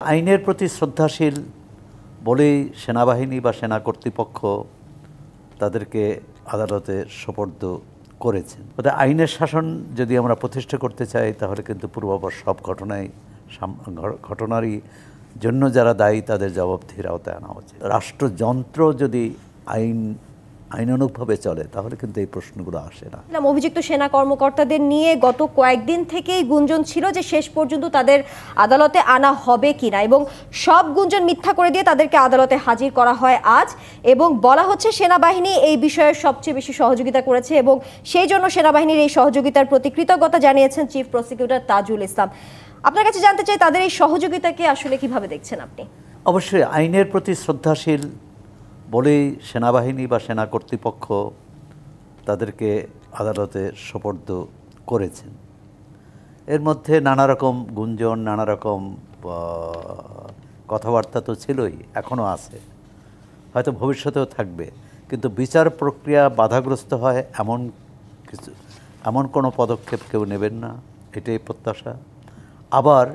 আইনের প্রতি শ্রদ্ধাশীল বলেই সেনাবাহিনী বা সেনা কর্তৃপক্ষ তাদেরকে আদালতে সোপর্দ করেছেন। অর্থাৎ আইনের শাসন যদি আমরা প্রতিষ্ঠা করতে চাই তাহলে কিন্তু পূর্বাপর সব ঘটনারই জন্য যারা দায়ী তাদের জবাবদিহির আওতায় আনা উচিত। রাষ্ট্রযন্ত্র যদি আইনানুগভাবে চলে তাহলে কিন্তু এই প্রশ্নগুলো আসে না। অভিযুক্ত সেনা কর্মকর্তাদের নিয়ে গত কয়েকদিন থেকেই গুঞ্জন ছিল যে শেষ পর্যন্ত তাদের আদালতে আনা হবে কিনা, এবং সব গুঞ্জন মিথ্যা করে দিয়ে তাদেরকে আদালতে হাজির করা হয় আজ, এবং বলা হচ্ছে সেনাবাহিনী এই বিষয়ে সবচেয়ে বেশি সহযোগিতা করেছে এবং সেই জন্য সেনাবাহিনীর এই সহযোগিতার প্রতি কৃতজ্ঞতা জানিয়েছেন চিফ প্রসিকিউটর তাজুল ইসলাম। আপনার কাছে জানতে চাই তাদের এই সহযোগিতাকে আসলে কিভাবে দেখছেন আপনি? অবশ্যই আইনের প্রতি শ্রদ্ধাশীল বলেই সেনাবাহিনী বা সেনা কর্তৃপক্ষ তাদেরকে আদালতে সোপর্দ করেছেন। এর মধ্যে নানা রকম গুঞ্জন, নানা রকম কথাবার্তা তো ছিলই, এখনও আছে, হয়তো ভবিষ্যতেও থাকবে, কিন্তু বিচার প্রক্রিয়া বাধাগ্রস্ত হয় এমন কোনো পদক্ষেপ কেউ নেবেন না, এটাই প্রত্যাশা। আবার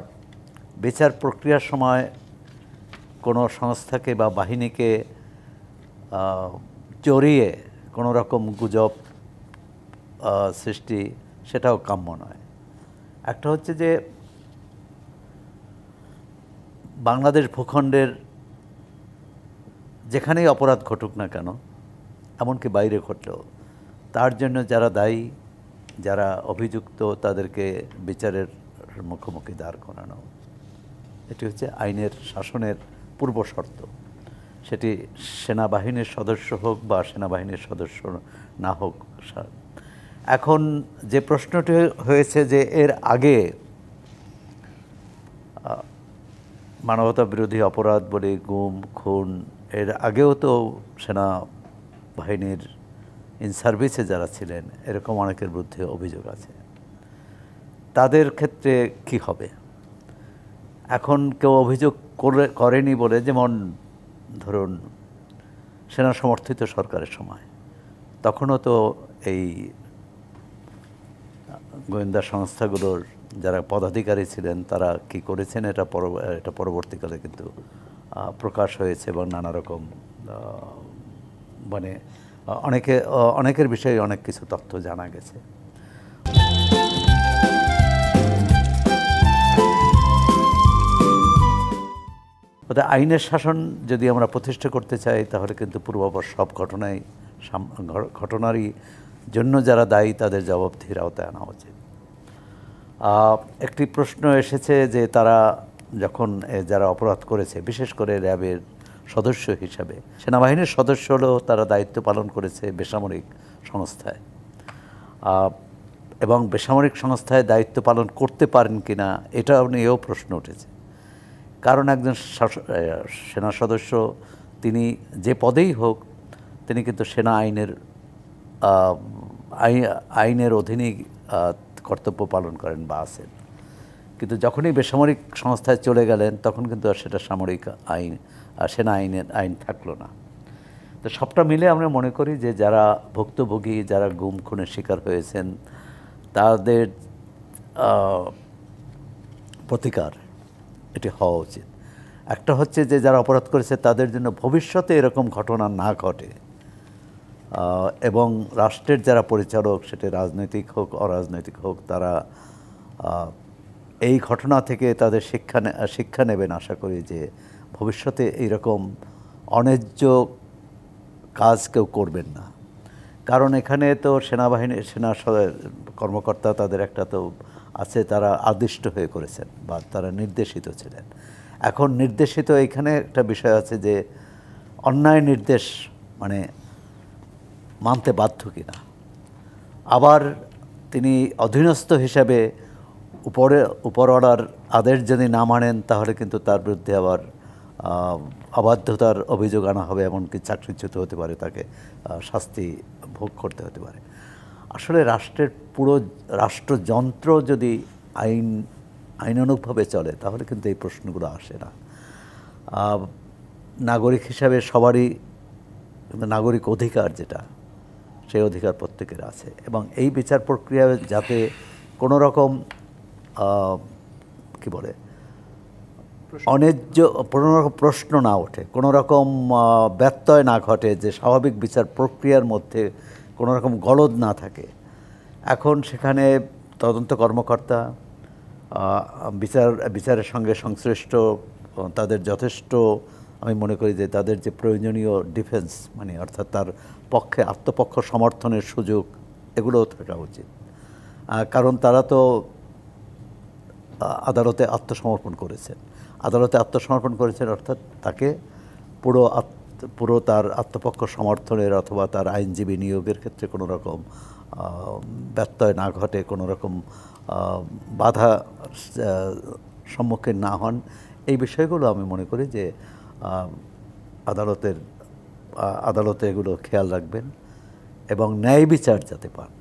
বিচার প্রক্রিয়ার সময় কোনো সংস্থাকে বা বাহিনীকে জড়িয়ে কোনো রকম গুজব সৃষ্টি, সেটাও কাম্য নয়। একটা হচ্ছে যে বাংলাদেশ ভূখণ্ডের যেখানেই অপরাধ ঘটুক না কেন, এমনকি বাইরে ঘটলেও তার জন্য যারা দায়ী, যারা অভিযুক্ত, তাদেরকে বিচারের মুখোমুখি দাঁড় করানো, এটি হচ্ছে আইনের শাসনের পূর্ব শর্ত। সেটি সেনাবাহিনীর সদস্য হোক বা সেনাবাহিনীর সদস্য না হোক। এখন যে প্রশ্নটি হয়েছে যে এর আগে মানবতা বিরোধী অপরাধ বলে গুম, খুন, এর আগেও তো সেনাবাহিনীর ইন সার্ভিসে যারা ছিলেন এরকম অনেকের বিরুদ্ধে অভিযোগ আছে। তাদের ক্ষেত্রে কি হবে? এখন কেউ অভিযোগ করেনি বলে, যেমন ধরুন সেনা সমর্থিত সরকারের সময়, তখনও তো এই গোয়েন্দা সংস্থাগুলোর যারা পদাধিকারী ছিলেন তারা কি করেছেন এটা পরবর্তীকালে কিন্তু প্রকাশ হয়েছে এবং নানা রকম মানে অনেকের বিষয়ে অনেক কিছু তথ্য জানা গেছে। অর্থাৎ আইনের শাসন যদি আমরা প্রতিষ্ঠা করতে চাই তাহলে কিন্তু পূর্বাপর সব ঘটনারই জন্য যারা দায়ী তাদের জবাবদিহির আওতায় আনা উচিত। একটি প্রশ্ন এসেছে যে তারা যখন যারা অপরাধ করেছে, বিশেষ করে র্যাবের সদস্য হিসাবে, সেনাবাহিনীর সদস্য হলেও তারা দায়িত্ব পালন করেছে বেসামরিক সংস্থায়, এবং বেসামরিক সংস্থায় দায়িত্ব পালন করতে পারেন কিনা এটা নিয়েও প্রশ্ন উঠেছে। কারণ একজন সেনা সদস্য তিনি যে পদেই হোক তিনি কিন্তু সেনা আইনের অধীনেই কর্তব্য পালন করেন বা আছেন, কিন্তু যখনই বেসামরিক সংস্থায় চলে গেলেন তখন কিন্তু আর সেটা সামরিক আইন, সেনা আইন থাকলো না। তো সবটা মিলে আমরা মনে করি যে যারা ভুক্তভোগী, যারা গুম খুনের শিকার হয়েছেন তাদের প্রতিকার এটি হওয়া উচিত। একটা হচ্ছে যে যারা অপরাধ করেছে তাদের জন্য ভবিষ্যতে এরকম ঘটনা না ঘটে, এবং রাষ্ট্রের যারা পরিচালক, সেটা রাজনৈতিক হোক অরাজনৈতিক হোক, তারা এই ঘটনা থেকে তাদের শিক্ষা নেবেন। আশা করি যে ভবিষ্যতে এইরকম অন্যায্য কাজ কেউ করবেন না। কারণ এখানে তো সেনা কর্মকর্তা তাদের একটা তো আছে, তারা আদিষ্ট হয়ে করেছেন বা তারা নির্দেশিত ছিলেন। এখন নির্দেশিত এখানে একটা বিষয় আছে যে অন্যায় নির্দেশ মানে মানতে বাধ্য কিনা। আবার তিনি অধীনস্থ হিসাবে উপরওয়ালার আদেশ যদি না মানেন তাহলে কিন্তু তার বিরুদ্ধে আবার অবাধ্যতার অভিযোগ আনা হবে, এমনকি চাকরিচ্যুত হতে পারে, তাকে শাস্তি ভোগ করতে হতে পারে। আসলে রাষ্ট্রের পুরো রাষ্ট্রযন্ত্র যদি আইনানুগভাবে চলে তাহলে কিন্তু এই প্রশ্নগুলো আসে না। নাগরিক হিসাবে সবারই নাগরিক অধিকার, যেটা সেই অধিকার প্রত্যেকের আছে, এবং এই বিচার প্রক্রিয়া যাতে কোনো রকম অন্যায্য কোনো রকম প্রশ্ন না ওঠে, কোনো রকম ব্যত্যয় না ঘটে, যে স্বাভাবিক বিচার প্রক্রিয়ার মধ্যে কোনো রকম গলদ না থাকে। এখন সেখানে তদন্ত কর্মকর্তা বিচারের সঙ্গে সংশ্লিষ্ট, তাদের যথেষ্ট, আমি মনে করি যে তাদের যে প্রয়োজনীয় ডিফেন্স, মানে অর্থাৎ তার পক্ষে আত্মপক্ষ সমর্থনের সুযোগ, এগুলোও থাকা উচিত। কারণ তারা তো আদালতে আত্মসমর্পণ করেছেন। আদালতে আত্মসমর্পণ করেছেন অর্থাৎ তাকে পুরো তার আত্মপক্ষ সমর্থনের অথবা তার আইনজীবী নিয়োগের ক্ষেত্রে কোনো রকম ব্যত্যয় না ঘটে, কোনো রকম বাধা সম্মুখীন না হন, এই বিষয়গুলো আমি মনে করি যে আদালতে এগুলো খেয়াল রাখবেন এবং ন্যায় বিচার যাতে পান।